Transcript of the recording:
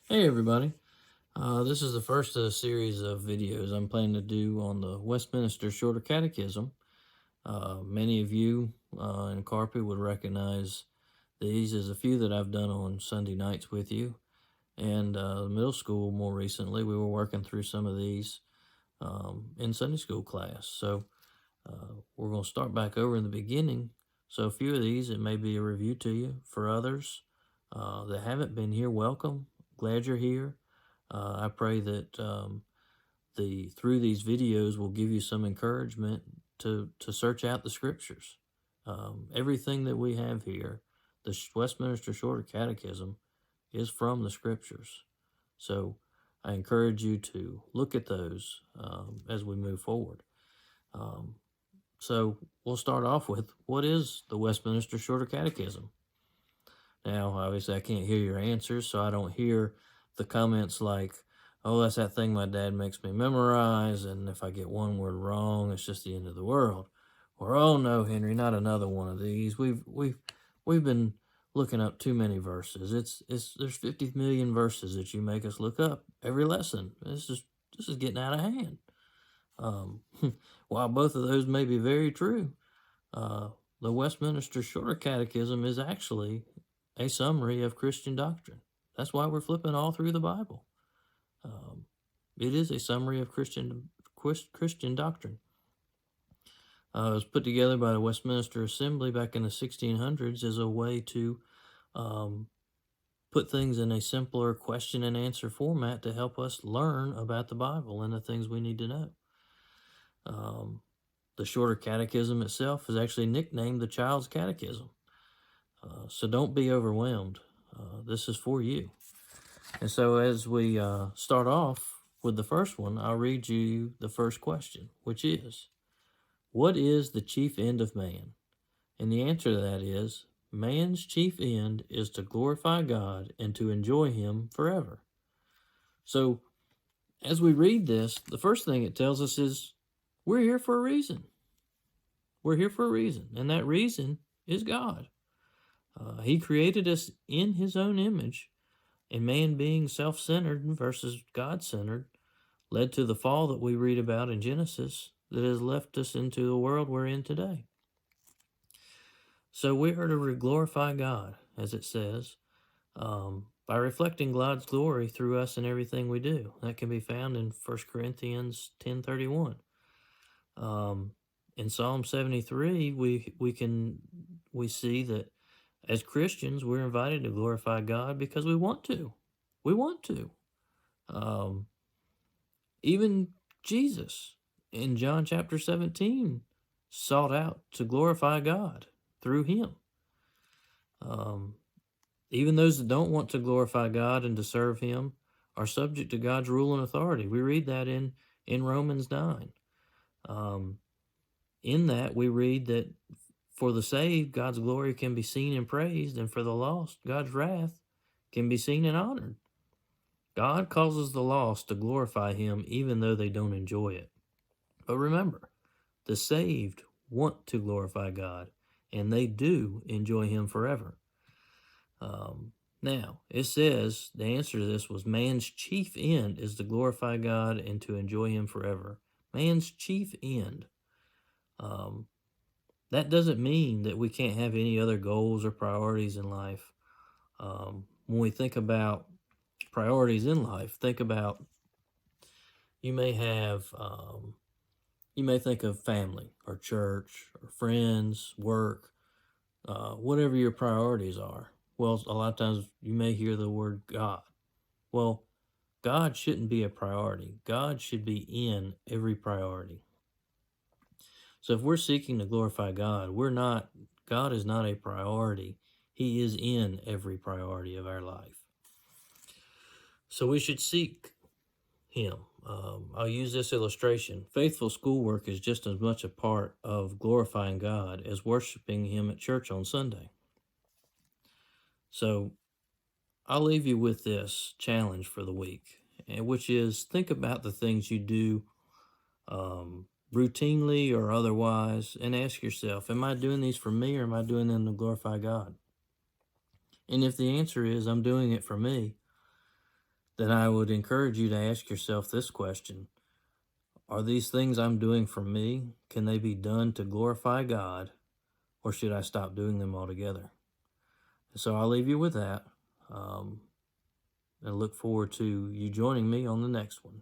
Hey everybody, this is the first of a series of videos I'm planning to do on the Westminster Shorter Catechism. Many of you in Carpet would recognize these as a few that I've done on Sunday nights with you. And middle school, more recently, we were working through some of these in Sunday school class. So we're going to start back over in the beginning. So a few of these, it may be a review to you. For others that haven't been here, welcome. Glad you're here. I pray that through these videos will give you some encouragement to search out the scriptures. Everything that we have here, the Westminster Shorter Catechism, is from the scriptures. So I encourage you to look at those as we move forward. So we'll start off with, what is the Westminster Shorter Catechism? Now, obviously, I can't hear your answers, so I don't hear the comments like, oh, that's that thing my dad makes me memorize, and if I get one word wrong, it's just the end of the world. Or, oh no, Henry, not another one of these. We've been looking up too many verses. There's 50 million verses that you make us look up every lesson. This is getting out of hand. While both of those may be very true, the Westminster Shorter Catechism is actually a summary of Christian doctrine. That's why we're flipping all through the Bible. It is a summary of Christian doctrine. It was put together by the Westminster Assembly back in the 1600s as a way to put things in a simpler question and answer format to help us learn about the Bible and the things we need to know. The Shorter Catechism itself is actually nicknamed the Child's Catechism. So don't be overwhelmed. This is for you. And so as we start off with the first one, I'll read you the first question, which is, what is the chief end of man? And the answer to that is, man's chief end is to glorify God and to enjoy Him forever. So as we read this, the first thing it tells us is, we're here for a reason. We're here for a reason, and that reason is God. He created us in His own image, and man being self-centered versus God-centered led to the fall that we read about in Genesis that has left us into the world we're in today. So we are to glorify God, as it says, by reflecting God's glory through us in everything we do. That can be found in 1 Corinthians 10:31. In Psalm 73, we see that as Christians, we're invited to glorify God because we want to. We want to. Even Jesus in John chapter 17 sought out to glorify God through Him. Even those that don't want to glorify God and to serve Him are subject to God's rule and authority. We read that in Romans 9. In that, we read that for the saved, God's glory can be seen and praised, and for the lost, God's wrath can be seen and honored. God causes the lost to glorify Him even though they don't enjoy it. But remember, the saved want to glorify God, and they do enjoy Him forever. Now, it says the answer to this was man's chief end is to glorify God and to enjoy Him forever. Man's chief end. That doesn't mean that we can't have any other goals or priorities in life. When we think about priorities in life, think about, you may think of family or church or friends, work, whatever your priorities are. Well, a lot of times you may hear the word God. Well, God shouldn't be a priority. God should be in every priority. So if we're seeking to glorify God, God is not a priority. He is in every priority of our life. So we should seek Him. I'll use this illustration. Faithful schoolwork is just as much a part of glorifying God as worshiping Him at church on Sunday. So I'll leave you with this challenge for the week, which is, think about the things you do routinely or otherwise, and ask yourself, am I doing these for me or am I doing them to glorify God? And if the answer is, I'm doing it for me, then I would encourage you to ask yourself this question: are these things I'm doing for me, can they be done to glorify God, or should I stop doing them altogether? So I'll leave you with that, and look forward to you joining me on the next one.